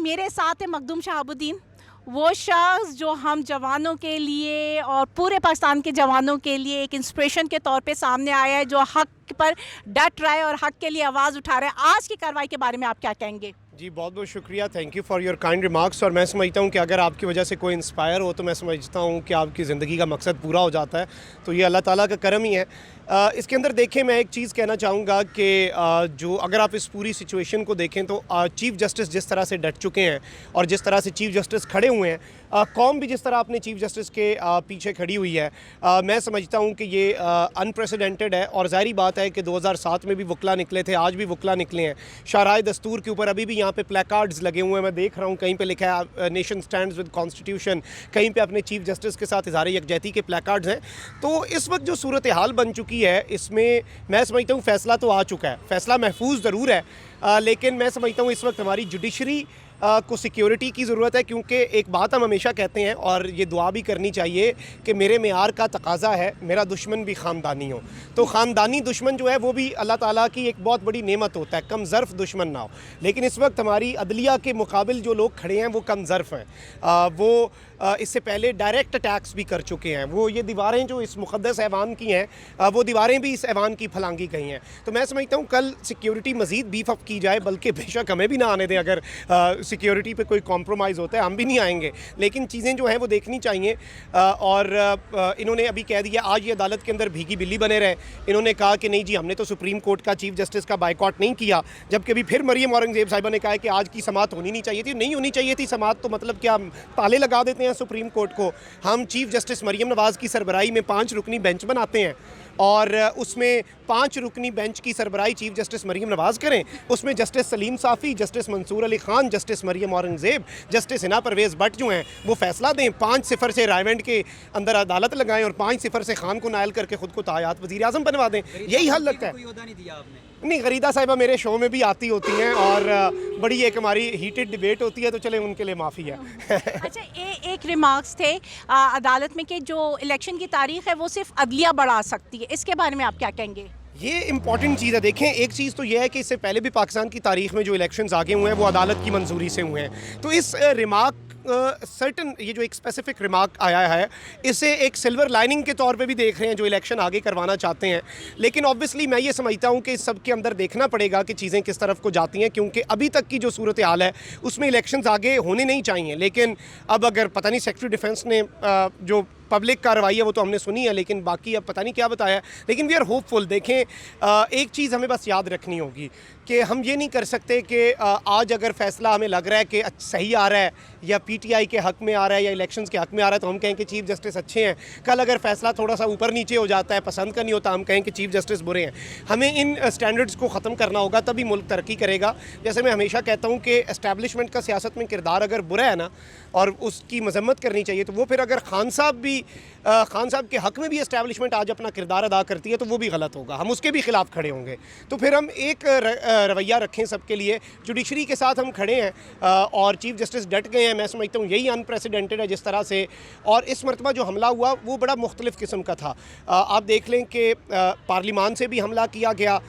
मेरे साथ है मखदूम शहाबुद्दीन, वो शख्स जो हम जवानों के लिए और पूरे पाकिस्तान के जवानों के लिए एक इंस्पिरेशन के तौर पे सामने आया है, जो हक पर डट रहा है और हक के लिए आवाज़ उठा रहा है। आज की कार्रवाई के बारे में आप क्या कहेंगे? जी बहुत बहुत शुक्रिया, thank you for your kind remarks. और मैं समझता हूँ कि अगर आपकी वजह से कोई इंस्पायर हो तो मैं समझता हूँ कि आपकी ज़िंदगी का मकसद पूरा हो जाता है, तो ये अल्लाह ताला का करम ही है। इसके अंदर देखें, मैं एक चीज़ कहना चाहूँगा कि जो अगर आप इस पूरी सिचुएशन को देखें तो चीफ़ जस्टिस जिस तरह से डट चुके हैं और जिस तरह से चीफ़ जस्टिस खड़े हुए हैं, कौम भी जिस तरह अपने चीफ़ जस्टिस के पीछे खड़ी हुई है, मैं समझता हूँ कि ये अनप्रेसिडेंटेड है। और ज़ाहिर बात है कि 2007 में भी वकला निकले थे, आज भी वकला निकले हैं। शाहराह दस्तूर के ऊपर अभी भी यहाँ पे प्लेकार्ड्स लगे हुए हैं, मैं देख रहा हूँ कहीं पे लिखा है नेशन स्टैंड्स विद कॉन्स्टिट्यूशन, कहीं पे अपने चीफ़ जस्टिस के साथ इज़हार यकजहती के प्लेकार्ड्स हैं। तो इस वक्त जो सूरत हाल बन चुकी है, इसमें मैं समझता हूँ फ़ैसला तो आ चुका है, फ़ैसला महफूज ज़रूर है, लेकिन मैं समझता हूँ इस वक्त हमारी जुडिशरी को सिक्योरिटी की ज़रूरत है। क्योंकि एक बात हम हमेशा कहते हैं और ये दुआ भी करनी चाहिए कि मेरे मेयार का तकाज़ा है मेरा दुश्मन भी ख़ानदानी हो। तो ख़ानदानी दुश्मन जो है वो भी अल्लाह ताला की एक बहुत बड़ी नेमत होता है, कम ज़र्फ़ दुश्मन ना हो। लेकिन इस वक्त हमारी अदलिया के मुकाबिल जो लोग खड़े हैं वो कम ज़र्फ़ हैं। वो इससे पहले डायरेक्ट अटैक्स भी कर चुके हैं। वो ये दीवारें जो इस मुक़द्दस ऐवान की हैं, वो दीवारें भी इस ऐवान की फलांगी गई हैं। तो मैं समझता हूँ कल सिक्योरिटी मज़ीद बीफ अप की जाए, बल्कि बेशक हमें भी ना आने दें। अगर सिक्योरिटी पे कोई कॉम्प्रोमाइज़ होता है हम भी नहीं आएंगे, लेकिन चीज़ें जो हैं वो देखनी चाहिए। और इन्होंने अभी कह दिया, आज ये अदालत के अंदर भीगी बिल्ली बने रहे। इन्होंने कहा कि नहीं जी, हमने तो सुप्रीम कोर्ट का चीफ़ जस्टिस का बाइकॉट नहीं किया, जबकि अभी फिर मरियम औरंगज़ेब साहिबा ने कहा कि आज की समाअत होनी नहीं चाहिए थी। नहीं होनी चाहिए थी समाअत, तो मतलब क्या हम ताले लगा देते हैं सुप्रीम कोर्ट को? हम चीफ़ जस्टिस मरियम नवाज़ की सरबराही में 5 रुकनी बेंच बनाते हैं और उसमें 5 रुकनी बेंच की सरबराही चीफ़ जस्टिस मरियम नवाज़ करें। उसमें justice Salim Safi, justice Mansoor Ali Khan, justice Maryam Aurangzeb, justice Hina Parvez Bhatt जो हैं वो फ़ैसला दें। 5-0 से रायवेंड के अंदर अदालत लगाएं और 5-0 से ख़ान को नायल करके ख़ुद को तायात वज़ीर आज़म बनवा दें। यही हल लगता है। नहीं, गरीदा साहिबा मेरे शो में भी आती होती हैं और बड़ी एक हमारी हीटेड डिबेट होती है, तो चले उनके लिए माफ़ी है। अच्छा, एक रिमार्क्स थे अदालत में कि जो इलेक्शन की तारीख है वो सिर्फ अदलिया बढ़ा सकती है, इसके बारे में आप क्या कहेंगे? ये इंपॉर्टेंट चीज़ है। देखें, एक चीज़ तो यह है कि इससे पहले भी पाकिस्तान की तारीख में जो इलेक्शंस आगे हुए हैं वो अदालत की मंजूरी से हुए हैं। तो इस रिमार्क सर्टन ये जो एक स्पेसिफिक रिमार्क आया है, इसे एक सिल्वर लाइनिंग के तौर पे भी देख रहे हैं जो इलेक्शन आगे करवाना चाहते हैं। लेकिन ऑब्वियसली मैं ये समझता हूँ कि इस सब के अंदर देखना पड़ेगा कि चीज़ें किस तरफ को जाती हैं, क्योंकि अभी तक की जो सूरत हाल है उसमें इलेक्शंस आगे होने नहीं चाहिए। लेकिन अब अगर पता नहीं सेक्रेटरी डिफेंस ने जो पब्लिक कार्रवाई है वो तो हमने सुनी है, लेकिन बाकी अब पता नहीं क्या बताया। लेकिन वी आर होपफुल। देखें, एक चीज़ हमें बस याद रखनी होगी कि हम ये नहीं कर सकते कि आज अगर फ़ैसला हमें लग रहा है कि सही आ रहा है या पीटीआई के हक़ में आ रहा है या इलेक्शंस के हक़ में आ रहा है तो हम कहें कि चीफ़ जस्टिस अच्छे हैं। कल अगर फ़ैसला थोड़ा सा ऊपर नीचे हो जाता है, पसंद का नहीं होता, हम कहें कि चीफ़ जस्टिस बुरे हैं। हमें इन स्टैंडर्ड्स को ख़त्म करना होगा, तभी मुल्क तरक्की करेगा। जैसे मैं हमेशा कहता हूँ कि एस्टैब्लिशमेंट का सियासत में किरदार अगर बुरा है ना और उसकी मजम्मत करनी चाहिए, तो वो फिर अगर खान साहब के हक़ में भी एस्टैब्लिशमेंट आज अपना किरदार अदा करती है तो वो भी गलत होगा, हम उसके भी ख़िलाफ़ खड़े होंगे। तो फिर हम एक रवैया रखें सबके लिए, जुडिशरी के साथ हम खड़े हैं और चीफ़ जस्टिस डट गए हैं। मैं समझता हूँ यही अनप्रेसिडेंटेड है जिस तरह से। और इस मरतबा जो हमला हुआ वो बड़ा मुख्तलिफ़ किस्म का था। आप देख लें कि पार्लिमान से भी हमला किया गया,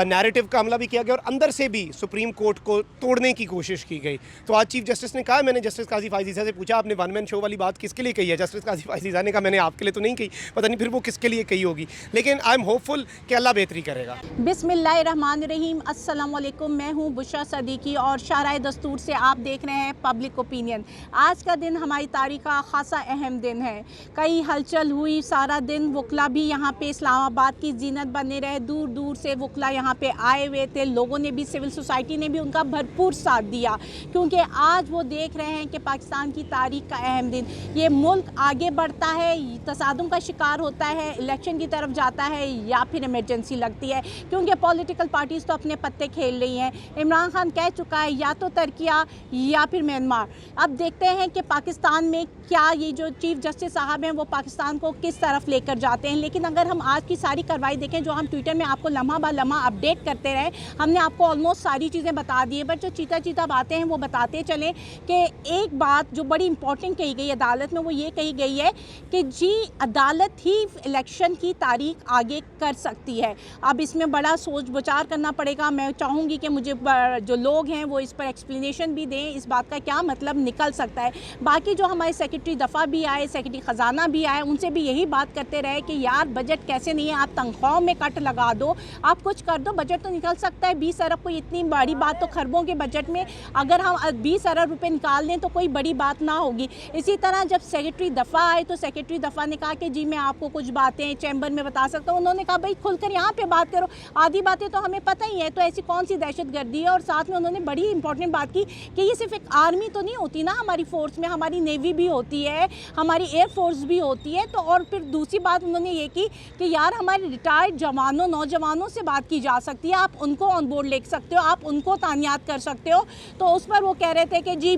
नैरेटिव का हमला भी किया गया और अंदर से भी सुप्रीम कोर्ट को तोड़ने की कोशिश की गई। तो आज चीफ़ जस्टिस ने कहा, मैंने जस्टिस काजी फ़ायज़ीज़ा से पूछा आपने वन मैन शो वाली बात किसके लिए कही है? जस्टिस काजी फ़ायज़ीज़ा ने कहा मैंने आपके लिए तो नहीं कही, पता नहीं फिर वो किसके लिए कही होगी। लेकिन आई एम होपफुल कि अल्लाह बेहतरी करेगा। बिस्मिल्लाहिर्रहमानिर्रहीम, अस्सलाम वालेकुम। मैं हूँ बुशरा सदीकी और शाहराह दस्तूर से आप देख रहे हैं पब्लिक ओपिनियन। आज का दिन हमारी तारीख़ का ख़ासा अहम दिन है। कई हलचल हुई सारा दिन, वकला भी यहाँ पे इस्लामाबाद की जीनत बने रहे, दूर दूर से वकला यहाँ पे आए हुए थे। लोगों ने भी, सिविल सोसाइटी ने भी उनका भरपूर साथ दिया, क्योंकि आज वो देख रहे हैं कि पाकिस्तान की तारीख का अहम दिन, ये मुल्क आगे बढ़ता है, तसादुम का शिकार होता है, इलेक्शन की तरफ जाता है या फिर इमरजेंसी लगती है। क्योंकि पॉलिटिकल पार्टीज़ तो अपने पत्ते खेल रही हैं। इमरान खान कह चुका है या तो तरकिया या फिर म्यांमार। अब देखते हैं कि पाकिस्तान में क्या ये जो चीफ़ जस्टिस साहब हैं वो पाकिस्तान को किस तरफ लेकर जाते हैं। लेकिन अगर हम आज की सारी कार्रवाई देखें, जो हम ट्विटर में आपको लम्हा ब लम्हा अपडेट करते रहे, हमने आपको ऑलमोस्ट सारी चीज़ें बता दी है, बट जो चीता बातें हैं वो बताते चलें कि एक बात जो बड़ी इंपॉर्टेंट कही गई अदालत में, वो ये कही गई है कि जी अदालत ही इलेक्शन की तारीख आगे कर सकती है। अब इसमें बड़ा सोच विचार करना पड़ेगा। मैं चाहूँगी कि मुझे जो लोग हैं वो इस पर एक्सप्लेनेशन भी दें, इस बात का क्या मतलब निकल सकता है। बाकी जो हमारे सेक्रेटरी दफ़ा भी आए, सेक्रेटरी ख़जाना भी आए, उनसे भी यही बात करते रहे कि यार बजट कैसे नहीं है, आप तनख्वाहों में कट लगा दो, आप कुछ कर दो, बजट तो निकल सकता है। 20 अरब कोई इतनी बड़ी बात तो खरबों के बजट में अगर हम 20 अरब रुपये निकाल दें तो कोई बड़ी बात ना होगी। इसी तरह जब सेक्रेटरी दफ़ा आए तो सेक्रेटरी दफ़ा ने कहा कि जी मैं आपको कुछ बातें चैम्बर में बता सकता हूँ। उन्होंने कहा भाई खुलकर यहाँ पे बात करो, आधी बातें तो हमें पता ही है, तो ऐसी कौन सी दहशतगर्दी है। और साथ में उन्होंने बड़ी इंपॉर्टेंट बात की कि ये सिर्फ एक आर्मी तो नहीं होती ना हमारी फ़ोर्स में, हमारी नेवी भी होती है, हमारी एयर फोर्स भी होती है। तो और फिर दूसरी बात उन्होंने ये की कि यार हमारे रिटायर्ड जवानों नौजवानों से बात की जा सकती है, आप उनको ऑन बोर्ड ले सकते हो, आप उनको तानियात कर सकते हो। तो उस पर वो कह रहे थे कि जी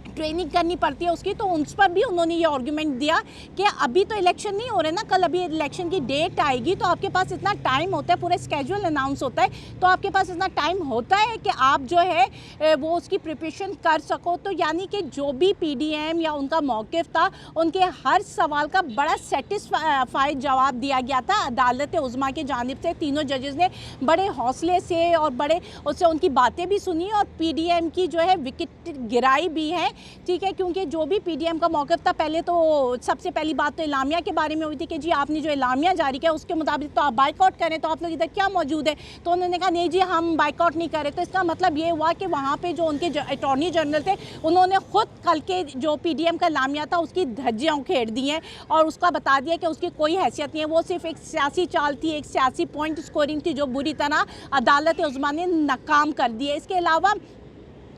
ट्रेनिंग करनी पड़ती है उसकी, तो उस पर भी उन्होंने ये आर्गूमेंट दिया कि अभी तो इलेक्शन नहीं हो रहे ना, कल अभी इलेक्शन की डेट आएगी तो आपके पास इतना टाइम होता है, पूरा स्केड्यूल अनाउंस होता है, तो आपके पास इतना टाइम होता है कि आप जो है वो उसकी प्रिपरेशन कर सको। तो यानी कि जो भी पीडीएम या उनका मौक़िफ़ था, उनके हर सवाल का बड़ा सेटिस्फाइड जवाब दिया गया था अदालत उज़्मा की जानिब से। तीनों जजेस ने बड़े हौसले से और बड़े उससे उनकी बातें भी सुनी और पीडीएम की जो है विकेट गिराई भी है, ठीक है। क्योंकि जो भी पीडीएम का मौक़िफ़ था, पहले तो सबसे पहली बात तो इलामिया के बारे में हुई थी कि जी आपने जो इलामिया जारी किया उसके मुताबिक तो आप बाइकआउट करें, तो आप लोग इधर क्या मौजूद है। तो उन्होंने कहा नहीं जी हम बाइकआउट नहीं करें। तो इसका मतलब ये हुआ कि वहाँ पे जो उनके अटॉर्नी जनरल थे उन्होंने ख़ुद कल के जो पीडीएम का इलामिया था उसकी धज्जियाँ उखेड़ दी हैं और उसका बता दिया कि उसकी कोई हैसियत नहीं है, वो सिर्फ एक सियासी चाल थी, एक सियासी पॉइंट स्कोरिंग थी जो बुरी तरह अदालत उज़्मा ने नाकाम कर दी है। इसके अलावा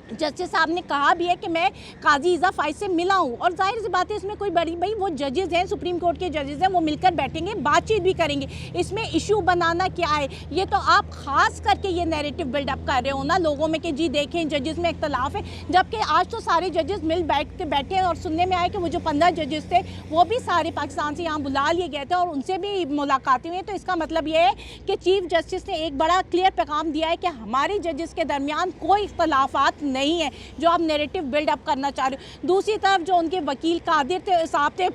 जस्टिस साहब ने कहा भी है कि मैं काजी ईज़ा फ़ाइज़ से मिला हूँ और जाहिर सी बात है इसमें कोई बड़ी भाई वो जजेज़ हैं, सुप्रीम कोर्ट के जजेज़ हैं, वो मिलकर बैठेंगे, बातचीत भी करेंगे। इसमें इशू बनाना क्या है, ये तो आप ख़ास करके ये नैरेटिव बिल्डअप कर रहे हो ना लोगों में कि जी देखें जजेज़ में इख्तलाफ है, जबकि आज तो सारे जजेज़ मिल बैठे हैं। और सुनने में आया कि वो जो 15 जजेज़ थे वो भी सारे पाकिस्तान से यहाँ बुला लिए गए थे और उनसे भी मुलाकातें हुई। तो इसका मतलब ये है कि चीफ जस्टिस ने एक बड़ा क्लियर पैगाम दिया है कि हमारे जजेज़ के दरमियान कोई इख्तलाफात नहीं है जो आप नैरेटिव बिल्डअप करना चाह रहे हो। दूसरी तरफ जो उनके वकील कादिर थे साहब थे,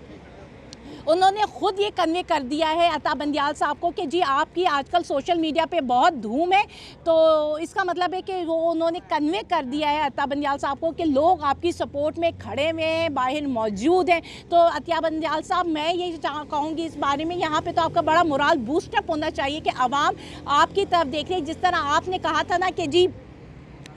उन्होंने खुद ये कन्वे कर दिया है अता बंदियाल साहब को कि जी आपकी आजकल सोशल मीडिया पे बहुत धूम है। तो इसका मतलब है कि वो उन्होंने कन्वे कर दिया है अता बंदियाल साहब को कि लोग आपकी सपोर्ट में खड़े हुए हैं, बाहर मौजूद हैं। तो अता बंदियाल साहब मैं ये कहूँगी इस बारे में, यहाँ पे तो आपका बड़ा मोराल बूस्टअप होना चाहिए कि आवाम आपकी तरफ देख रही है। जिस तरह आपने कहा था ना कि जी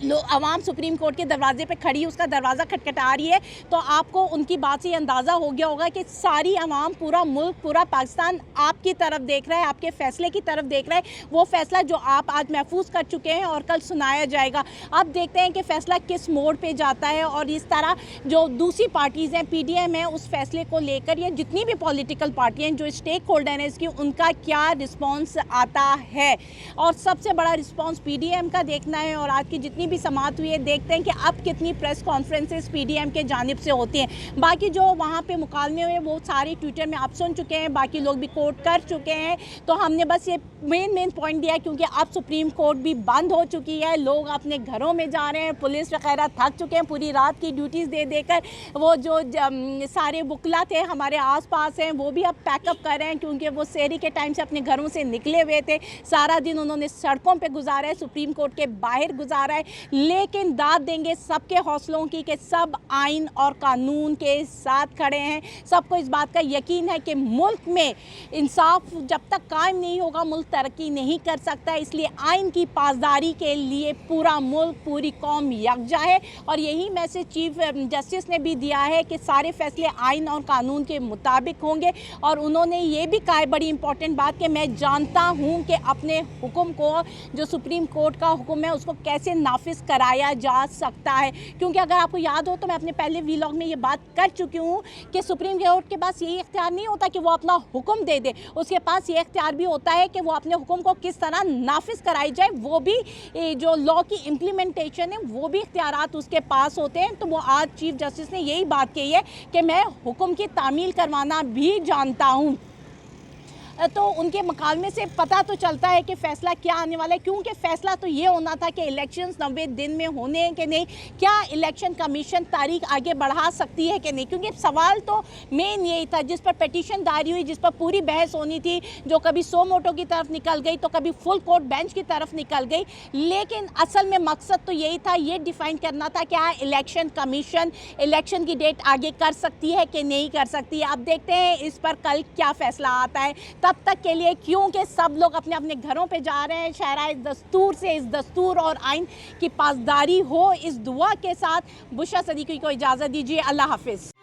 अवाम सुप्रीम कोर्ट के दरवाजे पे खड़ी, उसका दरवाज़ा खटखटा रही है, तो आपको उनकी बात से अंदाज़ा हो गया होगा कि सारी अवाम, पूरा मुल्क, पूरा पाकिस्तान आपकी तरफ देख रहा है, आपके फ़ैसले की तरफ देख रहा है। वो फ़ैसला जो आप आज महफूज कर चुके हैं और कल सुनाया जाएगा। अब देखते हैं कि फ़ैसला किस मोड़ पे जाता है और इस तरह जो दूसरी पार्टीज़ हैं, पीडीएम है, उस फैसले को लेकर या जितनी भी पॉलिटिकल पार्टियाँ हैं जो स्टेक होल्डर हैं इसकी, उनका क्या रिस्पॉन्स आता है। और सबसे बड़ा रिस्पॉन्स पीडीएम का देखना है और आज की जितनी भी समात हुई है, देखते हैं कि अब कितनी प्रेस कॉन्फ्रेंसेस पीडीएम के जानिब से होती हैं। बाकी जो वहाँ पे मुकालमे हुए वो सारे ट्विटर में आप सुन चुके हैं, बाकी लोग भी कोट कर चुके हैं। तो हमने बस ये मेन पॉइंट दिया क्योंकि अब सुप्रीम कोर्ट भी बंद हो चुकी है, लोग अपने घरों में जा रहे हैं, पुलिस वगैरह थक चुके हैं पूरी रात की ड्यूटीज़ दे देकर। वो जो सारे वकला थे हमारे आसपास हैं वो भी अब पैकअप कर रहे हैं क्योंकि वो सहरी के टाइम से अपने घरों से निकले हुए थे। सारा दिन उन्होंने सड़कों पर गुजारा है, सुप्रीम कोर्ट के बाहर गुजारा है। लेकिन दाद देंगे सबके हौसलों की कि सब आइन और कानून के साथ खड़े हैं। सबको इस बात का यकीन है कि मुल्क में इंसाफ जब तक कायम नहीं होगा मुल्क तरक्की नहीं कर सकता। इसलिए आइन की पासदारी के लिए पूरा मुल्क, पूरी कौम यकजा है और यही मैसेज चीफ जस्टिस ने भी दिया है कि सारे फैसले आइन और कानून के मुताबिक होंगे। और उन्होंने ये भी कहा है बड़ी इंपॉर्टेंट बात कि मैं जानता हूँ कि अपने हुक्म को, जो सुप्रीम कोर्ट का हुक्म है, उसको कैसे नाफिज कराया जा सकता है। क्योंकि अगर आपको याद हो तो मैं अपने पहले व्लॉग में ये बात कर चुकी हूँ कि सुप्रीम कोर्ट के पास यही इख्तियार नहीं होता कि वो अपना हुक्म दे दे, उसके पास ये इख्तियार भी होता है कि वो अपने हुक्म को किस तरह नाफिज कराई जाए, वो भी जो लॉ की इम्प्लीमेंटेशन है वो भी इख्तियारात उसके पास होते हैं। तो वो आज चीफ जस्टिस ने यही बात कही है कि मैं हुक्म की तामील करवाना भी जानता हूँ। तो उनके मुकालमे से पता तो चलता है कि फ़ैसला क्या आने वाला है, क्योंकि फ़ैसला तो ये होना था कि इलेक्शंस 90 दिन में होने हैं कि नहीं, क्या इलेक्शन कमीशन तारीख आगे बढ़ा सकती है कि नहीं, क्योंकि सवाल तो मेन यही था जिस पर पिटीशन दायर हुई, जिस पर पूरी बहस होनी थी, जो कभी सो मोटो की तरफ निकल गई तो कभी फुल कोर्ट बेंच की तरफ निकल गई। लेकिन असल में मकसद तो यही था, ये डिफाइन करना था क्या इलेक्शन कमीशन इलेक्शन की डेट आगे कर सकती है कि नहीं कर सकती है। अब देखते हैं इस पर कल क्या फ़ैसला आता है। तब तक के लिए क्योंकि सब लोग अपने अपने घरों पे जा रहे हैं, शहराए दस्तूर से इस दस्तूर और आइन की पासदारी हो, इस दुआ के साथ बुशरा सदीकी को इजाज़त दीजिए। अल्लाह हाफिज़।